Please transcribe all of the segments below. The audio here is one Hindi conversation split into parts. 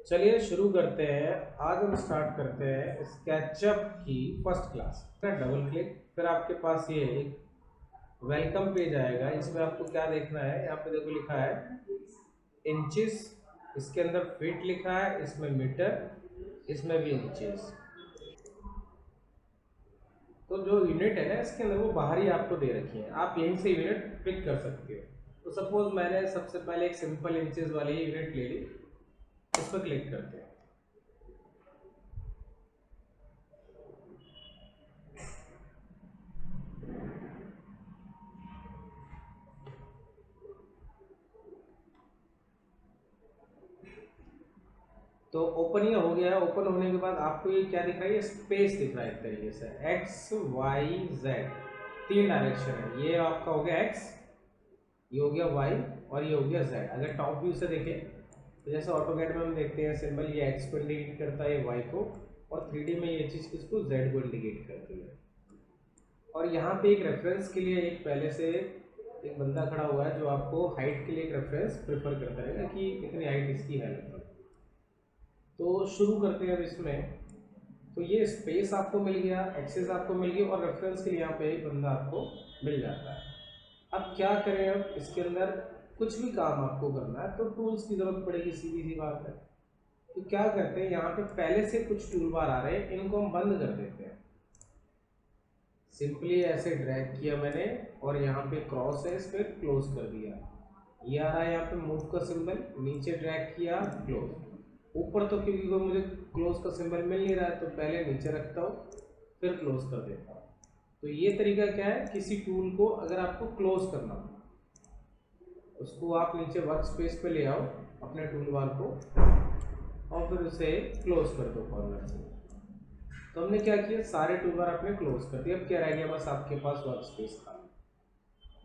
चलिए शुरू करते हैं। आज हम स्टार्ट करते हैं स्केचअप की फर्स्ट क्लास। डबल क्लिक, फिर आपके पास ये एक वेलकम पेज आएगा। इसमें आपको क्या देखना है, यहाँ पे देखो लिखा है इंचेस, इसके अंदर फीट लिखा है, इसमें मीटर, इसमें भी इंचेस। तो जो यूनिट है ना इसके अंदर वो बाहर ही आपको दे रखी है, आप यहीं से यूनिट पिक कर सकते हो। तो सपोज मैंने सबसे पहले एक सिंपल इंचेस वाली यूनिट ले ली, इस पर क्लिक करते हैं। तो ओपन ये हो गया है। ओपन होने के बाद आपको ये क्या दिख रहा है, ये स्पेस दिख रहा है। एक तरीके से एक्स वाई जेड तीन डायरेक्शन है। ये आपका हो गया एक्स, ये हो गया वाई और ये हो गया जेड। अगर टॉप व्यू से देखें तो जैसे ऑटोकैड में हम देखते हैं सिंबल, ये एक्स को इंडिकेट करता है, ये वाई को, और 3D में ये चीज़ किसको, जेड को इंडिकेट करती है। और यहाँ पे एक रेफरेंस के लिए एक पहले से एक बंदा खड़ा हुआ है जो आपको हाइट के लिए एक रेफरेंस प्रेफर करता रहेगा कि इतनी हाइट इसकी है। तो शुरू करते हैं अब इसमें। तो ये स्पेस आपको मिल गया, एक्सेस आपको मिल गई, और रेफरेंस के लिए यहाँ पे एक बंदा आपको मिल जाता है। अब क्या करें, अब इसके अंदर कुछ भी काम आपको करना है तो टूल्स की जरूरत पड़ेगी, सीधी सी बात है। तो क्या करते हैं, यहाँ पे पहले से कुछ टूल बार आ रहे हैं, इनको हम बंद कर देते हैं। सिंपली ऐसे ड्रैग किया मैंने और यहाँ पे क्रॉस है, इस पर क्लोज कर दिया। ये आ रहा है यहाँ पे मूव का सिंबल, नीचे ड्रैग किया, क्लोज। ऊपर तो क्योंकि कोई मुझे क्लोज का सिंबल मिल नहीं रहा है तो पहले नीचे रखता हूँ, फिर क्लोज कर देता हूँ। तो ये तरीका क्या है, किसी टूल को अगर आपको क्लोज करना हो उसको आप नीचे वर्क स्पेस पे ले आओ अपने टूल बार को, और फिर उसे क्लोज कर दो कॉर्नर से। तो हमने क्या किया, सारे टूल बार आपने क्लोज कर दिया। अब क्या रह गया, बस आपके पास वर्क स्पेस था।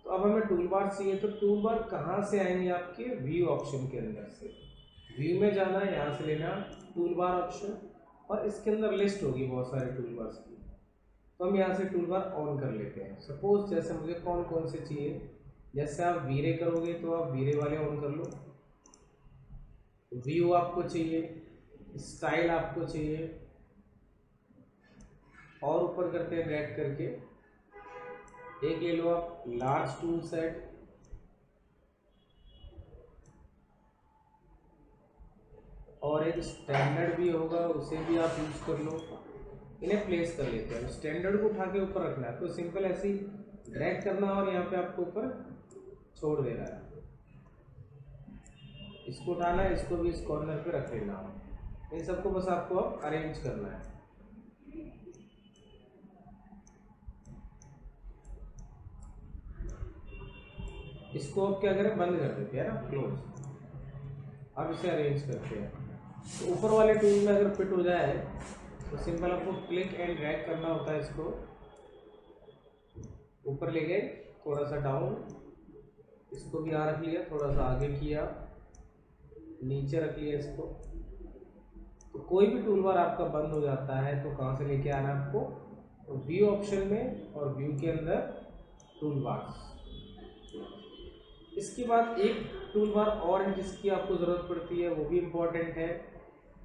तो अब हमें टूल बार चाहिए, तो टूल बार कहाँ से आएंगे, आपके व्यू ऑप्शन के अंदर से। व्यू में जाना है, यहाँ से लेना टूल बार ऑप्शन, और इसके अंदर लिस्ट होगी बहुत सारे टूल बार्स की। तो हम यहाँ से टूल बार ऑन कर लेते हैं। सपोज जैसे मुझे कौन कौन से चाहिए, जैसे आप वीरे करोगे तो आप वीरे वाले ऑन कर लो। व्यू आपको चाहिए, स्टाइल आपको चाहिए, और ऊपर करते हैं ड्रैग करके एक ले लो आप लार्ज टूल सेट, और एक स्टैंडर्ड भी होगा उसे भी आप यूज कर लो। इन्हें प्लेस कर लेते हैं। स्टैंडर्ड को उठा के ऊपर रखना है तो सिंपल ऐसे ही ड्रैग करना और यहाँ पे आपको ऊपर छोड़ देना है। इसको उठाना है, इसको भी इस कॉर्नर पे रख लेना है। इन सबको बस आपको अब अरेंज करना है। इसको अब क्या करें, बंद कर देते हैं ना, क्लोज। अब इसे अरेंज करते हैं। तो ऊपर वाले टूल में अगर फिट हो जाए तो सिंपल आपको क्लिक एंड ड्रैग करना होता है। इसको ऊपर ले गए, थोड़ा सा डाउन, इसको भी यहाँ रख लिया, थोड़ा सा आगे किया, नीचे रख लिया इसको। तो कोई भी टूल बार आपका बंद हो जाता है तो कहाँ से लेके आना है आपको, तो व्यू ऑप्शन में, और व्यू के अंदर टूल बार्स। इसके बाद एक टूल बार और है जिसकी आपको ज़रूरत पड़ती है, वो भी इम्पोर्टेंट है।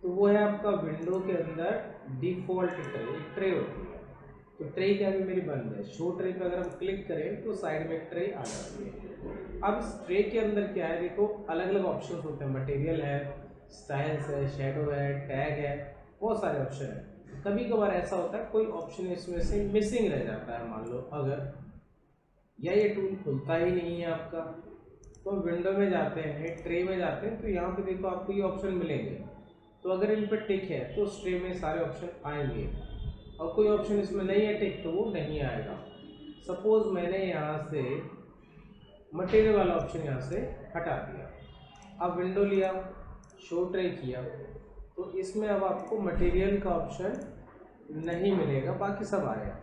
तो वो है आपका विंडो के अंदर डिफ़ॉल्ट ट्रे, एक ट्रे होती है। तो ट्रे क्या अभी मेरी बंद है, शो ट्रे पे अगर हम क्लिक करें तो साइड में ट्रे आ जाती है। अब इस ट्रे के अंदर क्या है, देखो अलग अलग ऑप्शन होते हैं, मटेरियल है, स्टाइल्स है, शेडो है, टैग है, बहुत सारे ऑप्शन है। कभी कभार ऐसा होता है कोई ऑप्शन इसमें से मिसिंग रह जाता है, मान लो अगर, या ये टूल खुलता ही नहीं है आपका, तो विंडो में जाते हैं, ट्रे में जाते हैं, तो यहाँ पे देखो आपको ये ऑप्शन मिलेंगे। तो अगर इन पर टिक है तो उस ट्रे में सारे ऑप्शन आएंगे, और कोई ऑप्शन इसमें नहीं है टिक तो वो नहीं आएगा। सपोज मैंने यहाँ से मटेरियल वाला ऑप्शन यहाँ से हटा दिया, अब विंडो लिया, शो ट्रे किया, तो इसमें अब आपको मटेरियल का ऑप्शन नहीं मिलेगा, बाकी सब आएगा।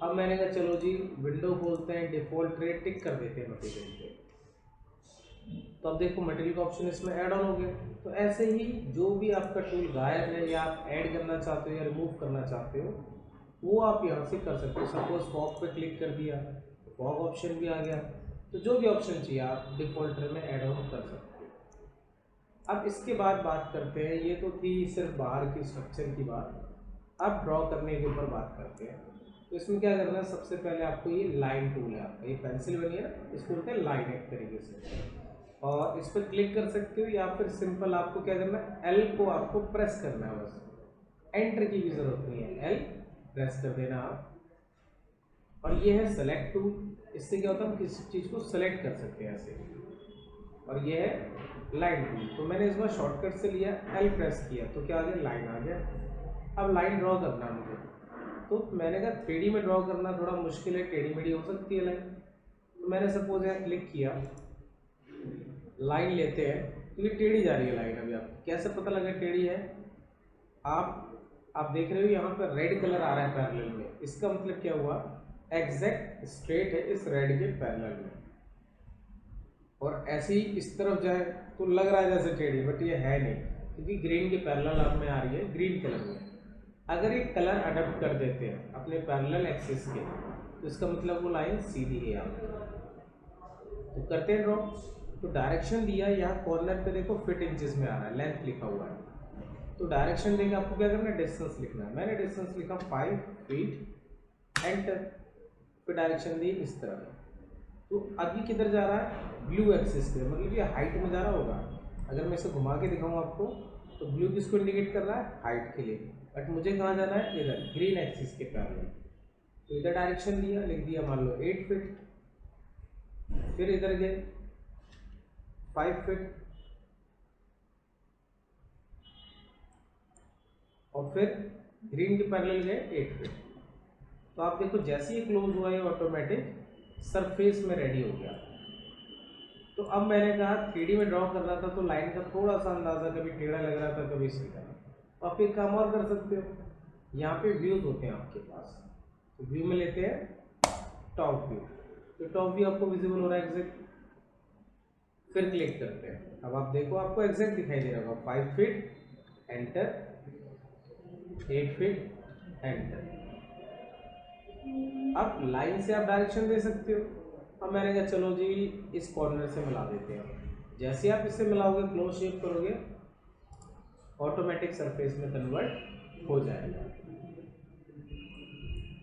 अब मैंने कहा चलो जी विंडो खोलते हैं, डिफ़ॉल्ट ट्रे टिक कर देते हैं मटेरियल पे। तो अब देखो मटेरियल का ऑप्शन इसमें ऐड ऑन हो गया। तो ऐसे ही जो भी आपका टूल गायब है या आप ऐड करना चाहते हो या रिमूव करना चाहते हो वो आप यहाँ से कर सकते हो। सपोज फॉग पे क्लिक कर दिया तो फॉग ऑप्शन भी आ गया। तो जो भी ऑप्शन चाहिए आप डिफ़ॉल्टर में ऐड ऑन कर सकते हो। अब इसके बाद बात करते हैं, ये तो थी सिर्फ बाहर की स्ट्रक्चर की बात। अब ड्रॉ करने के ऊपर बात करते हैं। तो इसमें क्या करना है, सबसे पहले आपको ये लाइन टूल है आपका, ये पेंसिल बनी है ना, इसको बोलते हैं लाइन एक तरीके से, और इस पर क्लिक कर सकते हो या फिर सिंपल आपको क्या करना है, एल को आपको प्रेस करना है, बस एंटर की भी जरूरत नहीं है, एल प्रेस कर देना आप। और ये है सेलेक्ट टूल, इससे क्या होता है हम किसी चीज़ को सेलेक्ट कर सकते हैं ऐसे। और ये है लाइन टूल, तो मैंने इस बार शॉर्टकट से लिया, एल प्रेस किया तो क्या आ गया, लाइन आ गया। अब लाइन ड्रॉ करना है मुझे, तो मैंने कहा 3D में ड्रॉ करना थोड़ा मुश्किल है, टेढ़ी मेढ़ी हो सकती है लाइन। तो मैंने सपोज यहाँ क्लिक किया, लाइन लेते हैं, तो ये टेढ़ी जा रही है लाइन। अभी आप कैसे पता लगा टेढ़ी है, आप देख रहे हो यहाँ पर रेड कलर आ रहा है पैरेलल में, इसका मतलब क्या हुआ, एग्जैक्ट स्ट्रेट है इस रेड के पैरेलल में। और ऐसे ही इस तरफ जाए तो लग रहा है जैसे टेढ़ी, बट ये है नहीं, क्योंकि ग्रीन के पैरेलल आप में आ रही है, ग्रीन कलर में। अगर ये कलर अडॉप्ट कर देते हैं अपने पैरेलल एक्सिस के, तो इसका मतलब वो लाइन सीधी है आपकी। तो करते हैं ड्रॉ। तो डायरेक्शन दिया, यहाँ कॉर्नर पे देखो फिट इंचेस में आ रहा है, लेंथ लिखा हुआ है। तो डायरेक्शन देंगे, आपको क्या करना है, डिस्टेंस लिखना है। मैंने डिस्टेंस लिखा 5 फीट, एंटर। फिर डायरेक्शन दी इस तरह। तो अभी किधर जा रहा है, ब्लू एक्सिस पे, मतलब ये हाइट में जा रहा होगा। अगर मैं इसे घुमा के दिखाऊँ आपको, तो ब्लू किसको इंडिकेट कर रहा है, हाइट के लिए। बट मुझे कहाँ जाना है, इधर ग्रीन एक्सिस के पैरेलल। तो इधर डायरेक्शन दिया, लिख दिया मान लो 8 फीट। फिर इधर गए 5 फीट, और फिर ग्रीन के पैरेलल गए 8 फीट। तो आप देखो जैसे ही क्लोज हुआ, ये ऑटोमेटिक सरफेस में रेडी हो गया। तो अब मैंने कहा 3D में ड्रॉ कर रहा था, तो लाइन का थोड़ा सा अंदाजा कभी टेढ़ा लग रहा था, कभी सीधा। तो आप एक काम और कर सकते हो, यहाँ पे व्यूज होते हैं आपके पास, तो व्यू में लेते हैं टॉप व्यू। तो टॉप व्यू आपको विजिबल हो रहा है एग्जैक्ट। फिर क्लिक करते हैं, अब आप देखो आपको एग्जैक्ट दिखाई दे रहा होगा, 5 फीट, एंटर, 8 फीट, एंटर। अब लाइन से आप डायरेक्शन दे सकते हो। अब मैंने कहा चलो जी इस कॉर्नर से मिला देते हैं। जैसे आप इससे मिलाओगे, क्लोज शेप करोगे, ऑटोमेटिक सरफेस में कन्वर्ट हो जाएगा।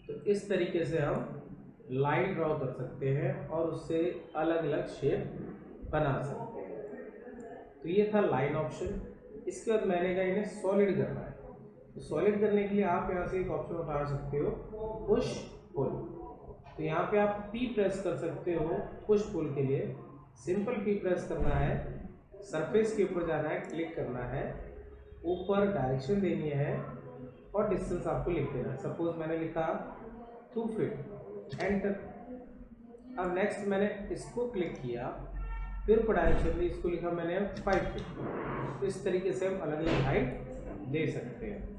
तो इस तरीके से हम लाइन ड्रॉ कर सकते हैं और उससे अलग अलग शेप बना सकते हैं। तो ये था लाइन ऑप्शन। इसके बाद मैंने कहा इन्हें सॉलिड करना है। तो सॉलिड करने के लिए आप यहाँ से एक ऑप्शन उठा सकते हो, पुश पुल। तो यहाँ पे आप P प्रेस कर सकते हो पुश पुल के लिए। सिंपल P प्रेस करना है, सरफेस के ऊपर जाना है, क्लिक करना है, ऊपर डायरेक्शन देनी है और डिस्टेंस आपको लिख देना है। सपोज मैंने लिखा 2 फीट, एंटर। अब नेक्स्ट मैंने इसको क्लिक किया, फिर ऊपर डायरेक्शन दी, इसको लिखा मैंने 5 फीट। तो इस तरीके से हम अलग अलग हाइट दे सकते हैं।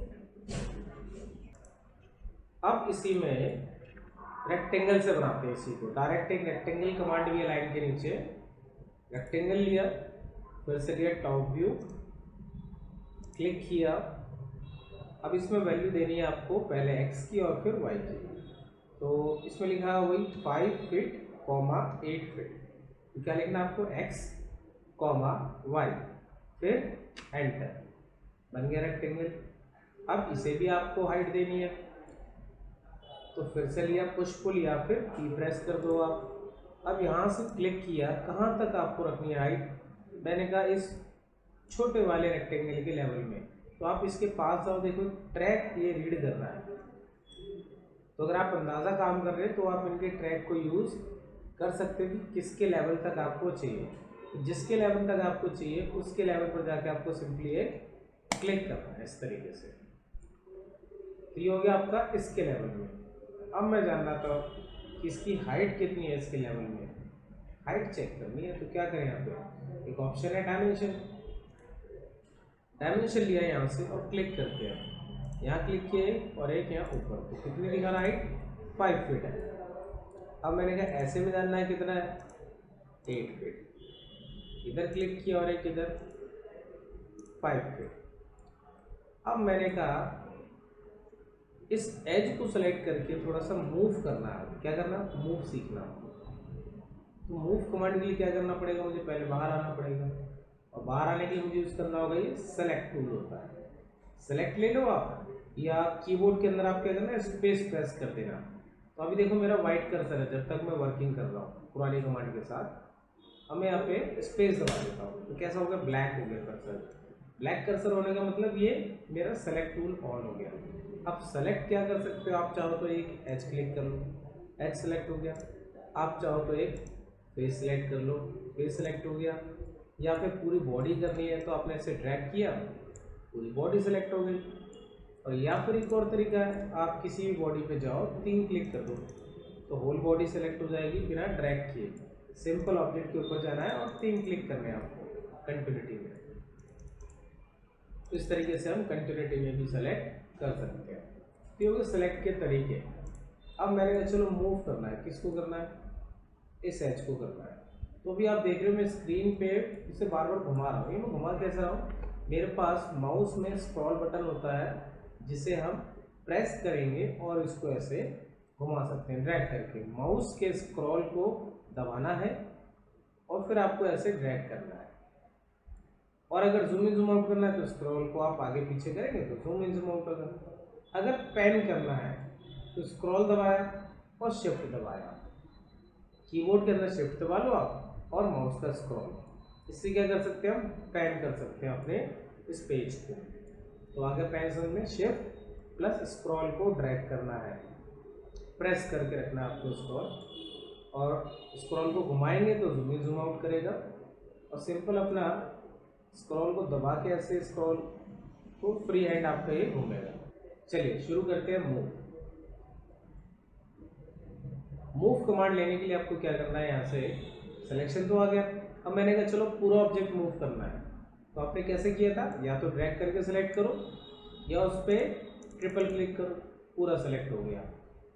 अब इसी में रेक्टेंगल से बनाते हैं इसी को। डायरेक्ट एक रेक्टेंगल कमांड भी है लाइन के नीचे। रेक्टेंगल लिया, फिर से लिया टॉप व्यू, क्लिक किया। अब इसमें वैल्यू देनी है आपको पहले x की और फिर y की। तो इसमें लिखा है वही 5 फीट, 8 फीट। तो क्या लिखना है आपको, x, y, फिर एंटर। बन गया रेक्टेंगल। अब इसे भी आपको हाइट देनी है, तो फिर से लिया पुश पुल या फिर P प्रेस कर दो आप। अब यहाँ से क्लिक किया, कहाँ तक आपको रखनी है हाइट, मैंने कहा इस छोटे वाले रेक्टेंगल के लेवल में। तो आप इसके पास जाओ, देखो ट्रैक ये रीड कर रहा है। तो अगर आप अंदाज़ा काम कर रहे हैं तो आप इनके ट्रैक को यूज़ कर सकते हो कि किसके लेवल तक आपको चाहिए। जिसके लेवल तक आपको चाहिए उसके लेवल पर जाके आपको सिंपली एक क्लिक करना है इस तरीके से। तो ये हो गया आपका इसके लेवल में। अब मैं जानना था कि इसकी हाइट कितनी है, इसके लेवल में हाइट चेक करनी है। तो क्या करें, यहाँ पे एक ऑप्शन है डायमेंशन। डायमेंशन लिया यहाँ से और क्लिक करते हैं, यहाँ क्लिक किए और एक यहाँ ऊपर। तो कितनी दिखा रहा हाइट, 5 फीट है। अब मैंने कहा ऐसे में जानना है कितना है, 8 फीट। इधर क्लिक किया और एक इधर 5 फीट। अब मैंने कहा इस एज को सेलेक्ट करके थोड़ा सा मूव करना है। क्या करना, मूव सीखना। तो मूव कमांड के लिए क्या करना पड़ेगा, मुझे पहले बाहर आना पड़ेगा और बाहर आने के लिए मुझे यूज़ करना होगा ये सेलेक्ट टूल होता है। सेलेक्ट ले लो आप, या कीबोर्ड के अंदर आप क्या करना है, स्पेस प्रेस कर देना। तो अभी देखो मेरा वाइट कर्सर है जब तक मैं वर्किंग कर रहा हूँ पुरानी कमांड के साथ। अब मैं यहाँ पे स्पेस दबा देता हूँ तो कैसा हो गया, ब्लैक हो गया कर्सर। ब्लैक कर्सर होने का मतलब ये मेरा सेलेक्ट टूल ऑन हो गया। अब सेलेक्ट क्या कर सकते हो, आप चाहो तो एक एज क्लिक कर लो, एज सेलेक्ट हो गया। आप चाहो तो एक फेस सेलेक्ट कर लो, फेस सेलेक्ट हो गया। या फिर पूरी बॉडी करनी है तो आपने ऐसे ड्रैग किया, पूरी बॉडी सेलेक्ट हो गई। और या फिर एक और तरीका है, आप किसी भी बॉडी पे जाओ, 3 क्लिक कर दो तो होल बॉडी सेलेक्ट हो जाएगी बिना ड्रैग किए। सिंपल ऑब्जेक्ट के ऊपर जाना है और 3 क्लिक करने हैं आपको कंटिन्यूटी में। तो इस तरीके से हम कंटिन्यूटी में भी सेलेक्ट कर सकते हैं। तो ये सेलेक्ट के तरीके। अब मैंने कहा चलो मूव करना है, किसको करना है, इस एज को करना है। तो अभी आप देख रहे हो मैं स्क्रीन पे इसे बार बार घुमा रहा हूँ। ये मैं घुमा कैसे रहा हूँ, मेरे पास माउस में स्क्रॉल बटन होता है जिसे हम प्रेस करेंगे और इसको ऐसे घुमा सकते हैं ड्रैग करके। माउस के स्क्रॉल को दबाना है और फिर आपको ऐसे ड्रैग करना है। और अगर जूम इन जूम आउट करना है तो स्क्रॉल को आप आगे पीछे करेंगे तो जूम इन जूम आउट होगा। अगर पेन करना है तो स्क्रॉल दबाया और शिफ्ट दबाया। कीबोर्ड के अंदर शिफ्ट दबा लो आप और माउस का स्क्रॉल, इससे क्या कर सकते हैं हम, पेन कर सकते हैं अपने इस पेज को। तो आगे पेन में शिफ्ट प्लस स्क्रॉल को ड्रैग करना है, प्रेस करके रखना है आपको स्क्रॉल, और स्क्रॉल को घुमाएंगे तो जूम इन जूम आउट करेगा। और सिंपल अपना स्क्रॉल को दबा के ऐसे स्क्रॉल को फ्री हैंड आपका ये घूमेगा। चलिए शुरू करते हैं मूव। मूव कमांड लेने के लिए आपको क्या करना है, यहाँ से सिलेक्शन तो आ गया। अब मैंने कहा चलो पूरा ऑब्जेक्ट मूव करना है, तो आपने कैसे किया था, या तो ड्रैग करके सिलेक्ट करो या उस पर ट्रिपल क्लिक करो, पूरा सेलेक्ट हो गया।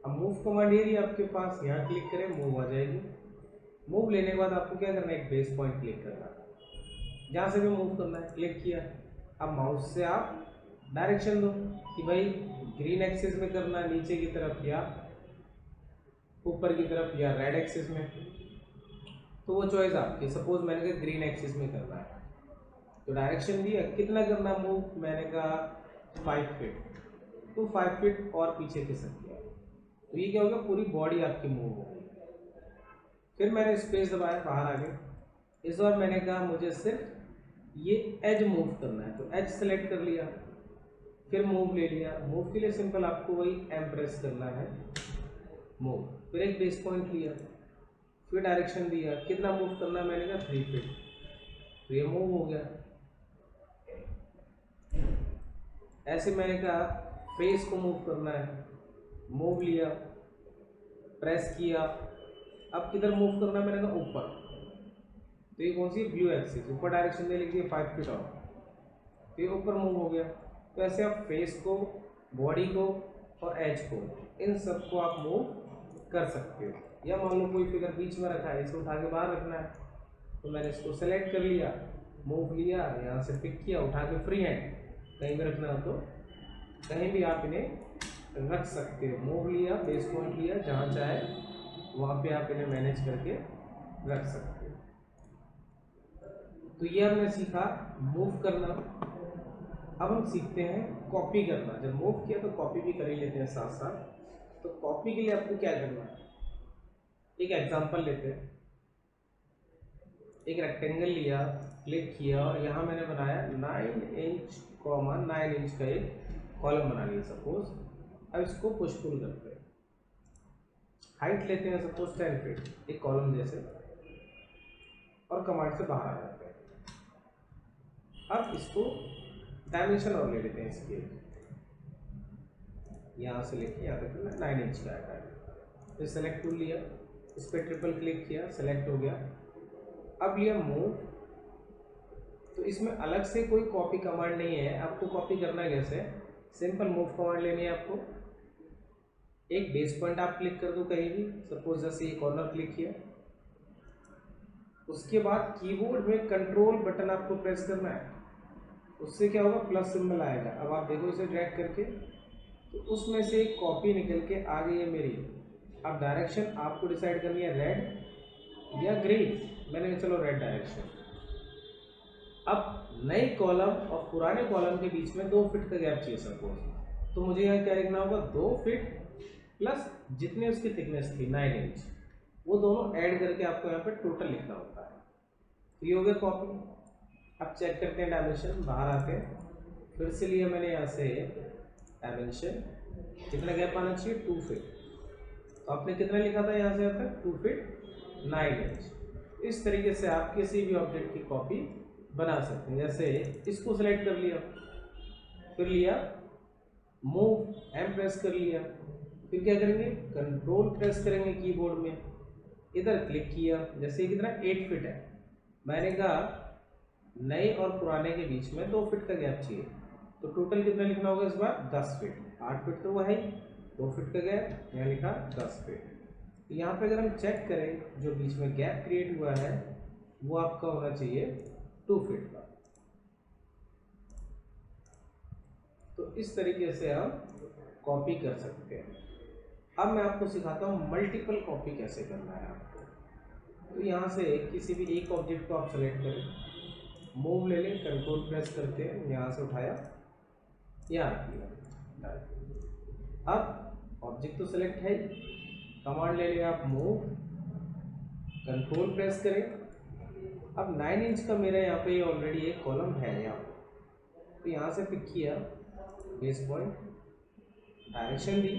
अब मूव कमांड ये रही आपके पास, यहाँ क्लिक करें मूव आ जाएगी। मूव लेने के बाद आपको क्या करना है, एक बेस पॉइंट क्लिक करना है, जहाँ से भी मूव करना है क्लिक किया। अब माउस से आप डायरेक्शन दो कि भाई ग्रीन एक्सिस में करना है, नीचे की तरफ या ऊपर की तरफ या रेड एक्सिस में, तो वो चॉइस आपकी। सपोज मैंने कहा ग्रीन एक्सिस में करना है तो डायरेक्शन दिया, कितना करना मूव, मैंने कहा 5 फीट, तो 5 फीट और पीछे खिसक गया। तो ये क्या होगा, पूरी बॉडी आपकी मूव हो गई। फिर मैंने स्पेस दबाया, बाहर आ गए। इस बार मैंने कहा मुझे सिर्फ ये एज मूव करना है तो एज सेलेक्ट कर लिया, फिर मूव ले लिया। मूव के लिए सिंपल आपको वही एम प्रेस करना है, मूव, फिर एक बेस पॉइंट लिया, फिर डायरेक्शन दिया, कितना मूव करना है, मैंने कहा 3 फीट, तो ये मूव हो गया। ऐसे मैंने कहा फेस को मूव करना है, मूव लिया, प्रेस किया। अब किधर मूव करना है, मैंने कहा ऊपर, तो ये कौन सी, ब्लू एक्सिस, ऊपर डायरेक्शन दे लिख दिया 5 फीट और, तो ये ऊपर मूव हो गया। तो ऐसे आप फेस को, बॉडी को और एज को, इन सबको आप मूव कर सकते हो। या मान लो कोई फिगर बीच में रखा है, इसे उठा के बाहर रखना है, तो मैंने इसको सेलेक्ट कर लिया, मूव लिया, यहाँ से पिक किया, उठा के फ्री हैंड कहीं भी रखना हो तो कहीं भी आप इन्हें रख सकते हो। मूव लिया, बेस पॉइंट लिया, जहाँ चाहे वहाँ पे आप इन्हें मैनेज करके रख सकते हो। तो ये हमने सीखा मूव करना। अब हम सीखते हैं कॉपी करना। जब मूव किया तो कॉपी भी कर ही लेते हैं साथ साथ। तो कॉपी के लिए आपको क्या करना है, एक एग्जांपल लेते हैं। एक रेक्टेंगल लिया, क्लिक किया और यहाँ मैंने बनाया 9 इंच 9 इंच का एक कॉलम बना लिया सपोज। अब इसको पुश पुल करते हैं, हाइट लेते हैं सपोज 10 फीट, एक कॉलम जैसे, और कमांड से बाहर आ जाते हैं। अब इसको डायमेंशन और ले लेते हैं इसके, यहाँ से लेके यहाँ तक 9 इंच का आएगा। फिर सेलेक्ट टूल लिया, इस पर ट्रिपल क्लिक किया, सेलेक्ट हो गया। अब लिया मूव, तो इसमें अलग से कोई कॉपी कमांड नहीं है। आपको कॉपी करना है कैसे, सिंपल मूव कमांड लेनी है आपको। एक बेस पॉइंट आप क्लिक कर दो कहीं भी, सपोज जैसे ये कॉर्नर क्लिक किया, उसके बाद कीबोर्ड में कंट्रोल बटन आपको प्रेस करना है, उससे क्या होगा, प्लस सिंबल आएगा। अब आप देखो इसे ड्रैग करके, तो उसमें से एक कॉपी निकल के आ गई है मेरी। अब डायरेक्शन आपको डिसाइड करनी है, रेड या ग्रीन। मैंने चलो रेड डायरेक्शन, अब नए कॉलम और पुराने कॉलम के बीच में 2 फीट का गैप चाहिए सपोज, तो मुझे यहाँ क्या लिखना होगा, 2 फीट प्लस जितनी उसकी थिकनेस थी 9 इंच, वो दोनों ऐड करके आपको यहाँ पे टोटल लिखना होता है। तो ये हो गया कॉपी। अब चेक करते हैं डायमेंशन, बाहर आते हैं, फिर से लिया मैंने यहाँ से डायमेंशन, कितना गैप आना चाहिए, 2 फीट। तो आपने कितना लिखा था यहाँ से यहाँ तक, 2 फीट 9 इंच। इस तरीके से आप किसी भी ऑब्जेक्ट की कॉपी बना सकते हैं। जैसे इसको सेलेक्ट कर लिया, फिर लिया मूव, एम प्रेस कर लिया, फिर क्या करेंगे, कंट्रोल प्रेस करेंगे कीबोर्ड में, इधर क्लिक किया। जैसे कितना 8 फीट है, मैंने कहा नए और पुराने के बीच में 2 फीट का गैप चाहिए, तो टोटल कितना लिखना होगा इस बार, 10 फीट। 8 फीट तो वो है ही, 2 फीट का गैप, यहाँ लिखा 10 फीट। तो यहाँ पे अगर हम चेक करें, जो बीच में गैप क्रिएट हुआ है वो आपका होना चाहिए 2 फीट का। तो इस तरीके से हम कॉपी कर सकते हैं। अब मैं आपको सिखाता हूँ मल्टीपल कॉपी कैसे करना है आपको। तो यहाँ से किसी भी एक ऑब्जेक्ट को आप सेलेक्ट करें, मूव ले लें, कंट्रोल प्रेस करके यहाँ से उठाया, यहाँ रख लिया। अब ऑब्जेक्ट तो सेलेक्ट है, कमांड ले लिया आप मूव, कंट्रोल प्रेस करें। अब 9 इंच का मेरा यहाँ पे ऑलरेडी एक कॉलम है यहाँ, तो यहाँ से पिक किया बेस पॉइंट, डायरेक्शन दी,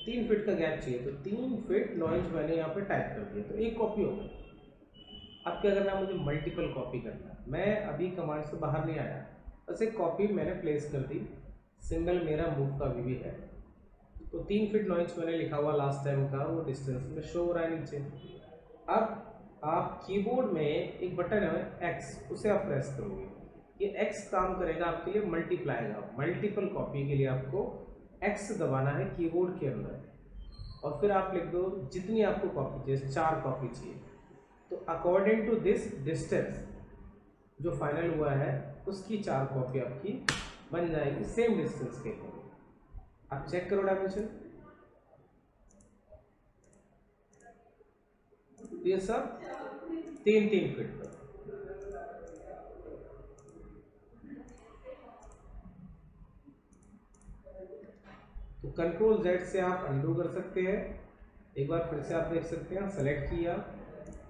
3 फीट का गैप चाहिए, तो 3 फीट 9 इंच मैंने यहाँ पे टाइप कर दिया, तो एक कॉपी हो गई। अब क्या करना है, मुझे मल्टीपल कॉपी करना है। मैं अभी कमांड से बाहर नहीं आया, बस एक कॉपी मैंने प्लेस कर दी, सिंबल मेरा मूव का भी है, तो 3 फीट 9 इंच मैंने लिखा हुआ लास्ट टाइम का, वो डिस्टेंस में शो हो रहा है नीचे। अब आप कीबोर्ड में एक बटन है एक्स, उसे आप प्रेस करोगे, ये एक्स काम करेगा आपके लिए मल्टीप्लाई का। मल्टीपल कॉपी के लिए आपको एक्स दबाना है कीबोर्ड के अंदर, और फिर आप लिख दो जितनी आपको कॉपी चाहिए, 4 कॉपी चाहिए, तो अकॉर्डिंग टू दिस डिस्टेंस जो फाइनल हुआ है उसकी 4 कॉपी आपकी बन जाएगी सेम डिस्टेंस के लिए। आप चेक करो डायमेंशन, ये सब 3-3 फीट का। तो कंट्रोल Z से आप अंडू कर सकते हैं, एक बार फिर से आप देख सकते हैं, सेलेक्ट किया,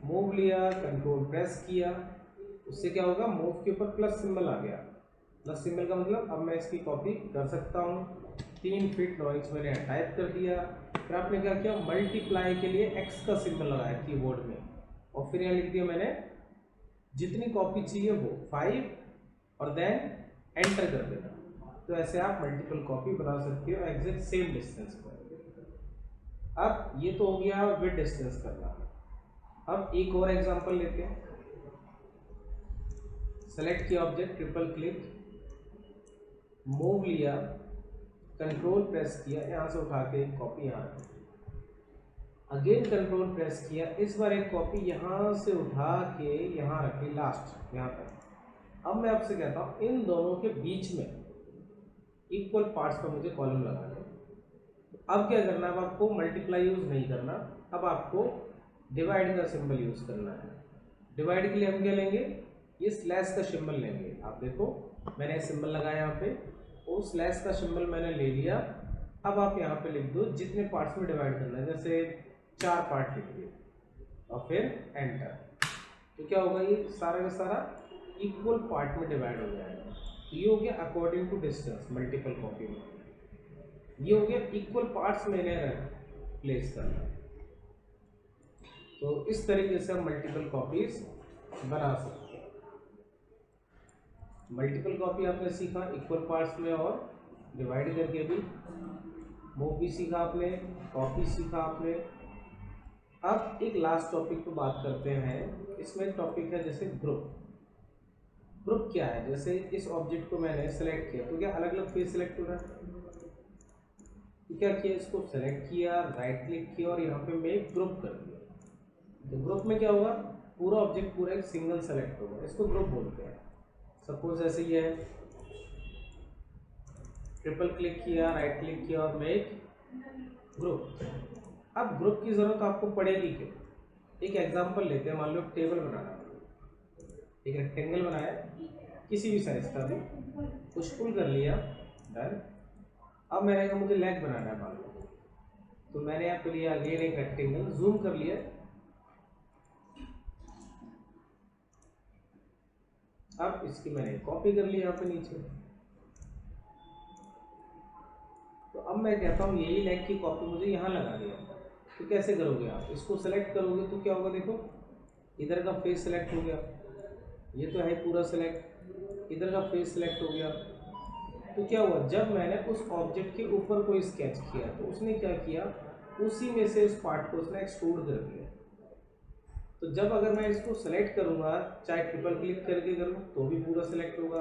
मूव लिया, कंट्रोल प्रेस किया, उससे क्या होगा, मूव के ऊपर प्लस सिंबल आ गया। प्लस सिंबल का मतलब अब मैं इसकी कॉपी कर सकता हूँ। 3 फीट 9 इंच मैंने टाइप कर दिया, फिर आपने क्या किया, मल्टीप्लाई के लिए एक्स का सिंबल लगाया कीबोर्ड में, और फिर यहाँ लिख दिया मैंने जितनी कॉपी चाहिए वो 5, और देन एंटर कर देना। तो ऐसे आप मल्टीपल कॉपी बना सकते हो एग्जैक्ट सेम डिस्टेंस पर। अब ये तो हो गया विद डिस्टेंस करना। अब एक और एग्जांपल लेते हैं, सेलेक्ट किया ऑब्जेक्ट, ट्रिपल क्लिक, मूव लिया, कंट्रोल प्रेस किया, यहाँ से उठा के एक कॉपी यहाँ रखी, अगेन कंट्रोल प्रेस किया, इस बार एक कॉपी यहाँ से उठा के यहाँ रखी लास्ट यहाँ तक। अब मैं आपसे कहता हूँ इन दोनों के बीच में इक्वल पार्ट्स पर मुझे कॉलम लगाना है। अब क्या करना है, अब आपको मल्टीप्लाई यूज नहीं करना, अब आपको डिवाइड का सिंबल यूज करना है। डिवाइड के लिए हम क्या लेंगे, ये स्लैश का सिंबल लेंगे। आप देखो मैंने सिंबल लगाया यहाँ पे, वो स्लैश का सिंबल मैंने ले लिया। अब आप यहाँ पे लिख दो जितने पार्ट्स में डिवाइड करना है, जैसे 4 पार्ट लिख दिए और फिर एंटर। तो क्या होगा, ये सारा का सारा इक्वल पार्ट में डिवाइड हो जाएगा। ये हो गया according to distance multiple copy में। ये हो गया इक्वल पार्ट्स में इन्हें प्लेस करना। तो इस तरीके से हम मल्टीपल कॉपीज बना सकते हैं। मल्टीपल कॉपी आपने सीखा इक्वल पार्ट्स में और डिवाइड करके भी, मूव भी सीखा आपने, कॉपी सीखा आपने। अब एक लास्ट टॉपिक पर बात करते हैं। इसमें टॉपिक है जैसे ग्रुप। ग्रुप क्या है, जैसे इस ऑब्जेक्ट को मैंने सेलेक्ट किया, तो क्या अलग अलग फेस सेलेक्ट हो रहा है, तो क्या किया, इसको सेलेक्ट किया, राइट क्लिक किया और यहाँ पे मैं ग्रुप कर दिया। तो ग्रुप में क्या होगा, पूरा ऑब्जेक्ट पूरा एक सिंगल सेलेक्ट होगा, इसको ग्रुप बोलते हैं। सपोज ऐसे ये है, ट्रिपल क्लिक किया, राइट क्लिक किया और मेक ग्रुप। अब ग्रुप की जरूरत आपको पड़ेगी क्यों, एक एग्जांपल लेते हैं। मान लो टेबल बनाना, एक रेक्टेंगल बनाया किसी भी साइज का भी, पुश पुल कर लिया, डन। अब मैंने कहा मुझे लेग बनाना है मान लो, तो मैंने यहाँ पे लिया अगेन एक रेक्टेंगल, जूम कर लिया। अब इसकी मैंने कॉपी कर ली यहाँ पे नीचे। तो अब मैं कहता हूँ यही लेग की कॉपी मुझे यहाँ लगा दिया। तो कैसे करोगे आप, इसको सेलेक्ट करोगे तो क्या होगा, देखो इधर का फेस सेलेक्ट हो गया, ये तो है पूरा सेलेक्ट, इधर का फेस सेलेक्ट हो गया। तो क्या हुआ, जब मैंने उस ऑब्जेक्ट के ऊपर कोई स्केच किया तो उसने क्या किया, उसी में से उस पार्ट को उसने एक्सट्रूड कर दिया। तो जब अगर मैं इसको सेलेक्ट करूँगा, चाहे ट्रिपल क्लिक करके करूँ तो भी पूरा सेलेक्ट होगा,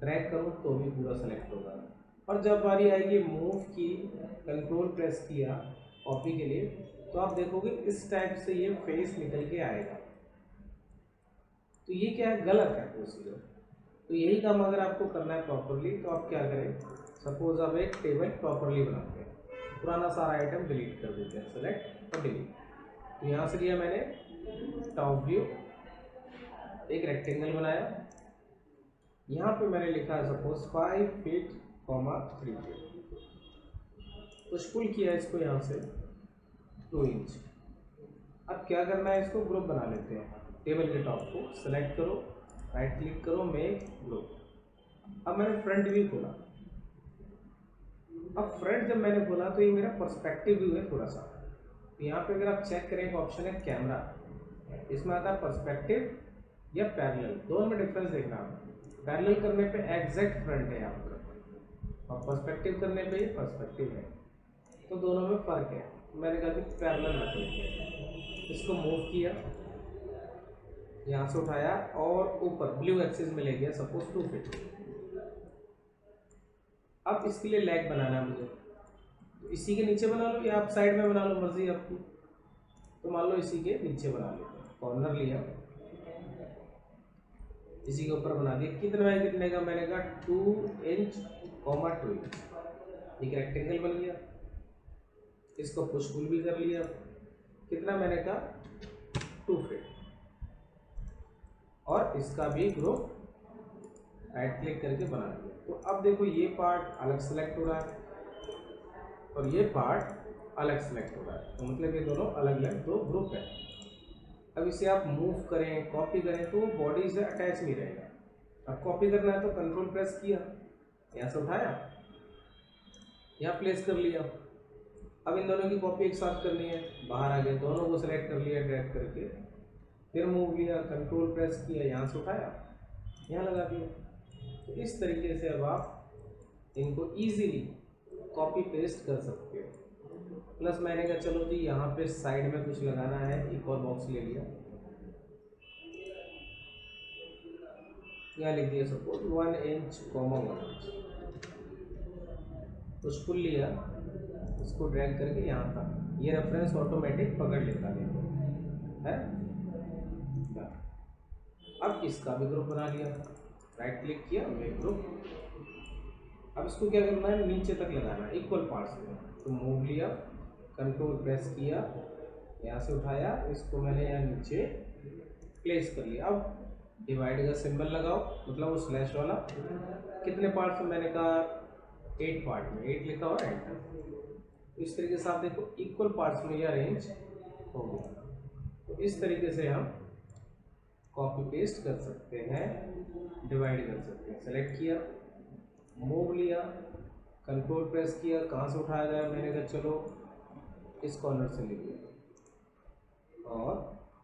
ड्रैग करूँ तो भी पूरा सेलेक्ट होगा। और जब बारी आएगी मूव की, कंट्रोल प्रेस किया कॉपी के लिए, तो आप देखोगे इस टाइप से ये फेस निकल के आएगा। तो ये क्या है, गलत है प्रोसीजर। तो यही काम अगर आपको करना है प्रॉपरली, तो आप क्या करें, सपोज आप एक टेबल प्रॉपरली बनाते हैं, पुराना सारा आइटम डिलीट कर देते हैं, सेलेक्ट और डिलीट। तो यहाँ से लिया मैंने टॉप व्यू, एक रेक्टेंगल बनाया, यहाँ पे मैंने लिखा है suppose 5 feet 3 feet, push pull किया इसको यहाँ से 2 इंच। अब क्या करना है, इसको ग्रुप बना लेते हैं। टेबल के टॉप को सेलेक्ट करो, राइट क्लिक करो, मेक ग्रुप। अब मैंने फ्रंट व्यू खोला। अब फ्रंट जब मैंने खोला तो ये मेरा पर्सपेक्टिव व्यू है थोड़ा सा। तो यहाँ पे अगर आप चेक करें एक ऑप्शन है कैमरा, इसमें आता है पर्सपेक्टिव या पैरेलल, दोनों में डिफरेंस देखना आप। पैरेलल करने पे एग्जैक्ट फ्रंट है आपका, और पर्सपेक्टिव करने पे ये पर्सपेक्टिव है, तो दोनों में फर्क है। मैंने कहा कि पैरेलल रख लेंगे। इसको मूव किया, यहाँ से उठाया और ऊपर ब्लू एक्सिस में ले गया, सपोज 2 फीट। अब इसके लिए लेग बनाना है मुझे, तो इसी के नीचे बना लो या आप साइड में बना लो, मर्जी आपकी। तो मान लो इसी के नीचे बना लेते हैं, कॉर्नर लिया, इसी के ऊपर बना दिया। कितना है, कितने का, मैंने कहा 2 इंच 2 इंच। एक रेक्टेंगल बन गया, इसको पुश पुल भी कर लिया। कितना, मैंने कहा 2 फीट। और इसका भी ग्रुप राइट क्लिक करके बना दिया। तो अब देखो ये पार्ट अलग सेलेक्ट हो रहा है और ये पार्ट अलग सेलेक्ट हो रहा है, तो मतलब ये दोनों अलग अलग दो ग्रुप है। अब इसे आप मूव करें, कॉपी करें, तो वो बॉडी से अटैच नहीं रहेगा। अब कॉपी करना है तो कंट्रोल प्रेस किया, यहाँ से उठाया, यहाँ प्लेस कर लिया। अब इन दोनों की कॉपी एक साथ करनी है, बाहर आ गए, दोनों को सेलेक्ट कर लिया ड्रैग करके, फिर मूव लिया, कंट्रोल प्रेस किया, यहाँ से उठाया, यहाँ लगा दिया। तो इस तरीके से अब आप इनको इजीली कॉपी पेस्ट कर सकते हो। प्लस मैंने कहा चलो जी यहाँ पे साइड में कुछ लगाना है, एक और बॉक्स ले लिया, यहाँ लिख दिया suppose 1 inch 1 inch, push pull लिया, इसको ड्रैग करके यहाँ तक, ये रेफरेंस ऑटोमेटिक पकड़ लेता है। अब इसका भी ग्रुप बना लिया, राइट क्लिक किया, मेक ग्रुप। अब इसको क्या करना है, नीचे तक लगाना है इक्वल पार्ट्स में। तो मूव लिया, कंट्रोल प्रेस किया, यहाँ से उठाया, इसको मैंने यहाँ नीचे प्लेस कर लिया। अब डिवाइड का सिंबल लगाओ, मतलब वो स्लैश वाला। कितने पार्ट्स में, मैंने कहा 8 पार्ट में, 8 लिखा हुआ है। इस तरीके से आप देखो इक्वल पार्ट्स में ये अरेंज हो गया। तो इस तरीके से हम कॉपी पेस्ट कर सकते हैं, डिवाइड कर सकते हैं। सेलेक्ट किया, मूव लिया, कंट्रोल प्रेस किया, कहाँ से उठाया जाए, मैंने कहा चलो इस कॉर्नर से ले लिया और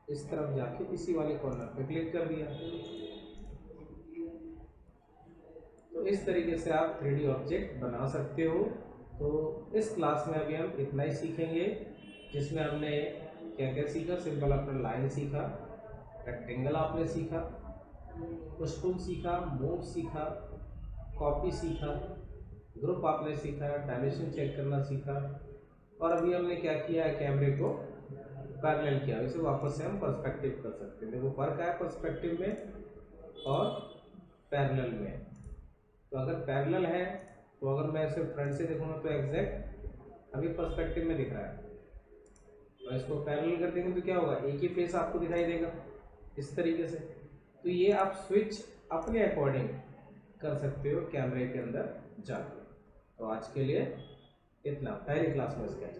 इस तरफ जाके इसी वाले कॉर्नर पे क्लिक कर दिया। तो इस तरीके से आप 3D ऑब्जेक्ट बना सकते हो। तो इस क्लास में अभी हम इतना ही सीखेंगे, जिसमें हमने क्या क्या सीखा। सिंपल आपने लाइन सीखा, रेक्टेंगल आपने सीखा, पुश पुल सीखा, मूव सीखा, कॉपी सीखा, ग्रुप आपने सीखा, डायमेंशन चेक करना सीखा, और अभी हमने क्या किया है, कैमरे को पैरेलल किया। इसे वापस से हम पर्सपेक्टिव कर सकते हैं। देखो फर्क है पर्सपेक्टिव में और पैरेलल में। तो अगर पैरेलल है तो अगर मैं इसे फ्रंट से देखूंगा तो एग्जैक्ट अभी पर्सपेक्टिव में दिख रहा है, और इसको पैरेलल कर देंगे तो क्या होगा, एक ही फेस आपको दिखाई देगा इस तरीके से। तो ये आप स्विच अपने अकॉर्डिंग कर सकते हो कैमरे के अंदर जाकर। तो आज के लिए इतना, पहली क्लास में स्केच।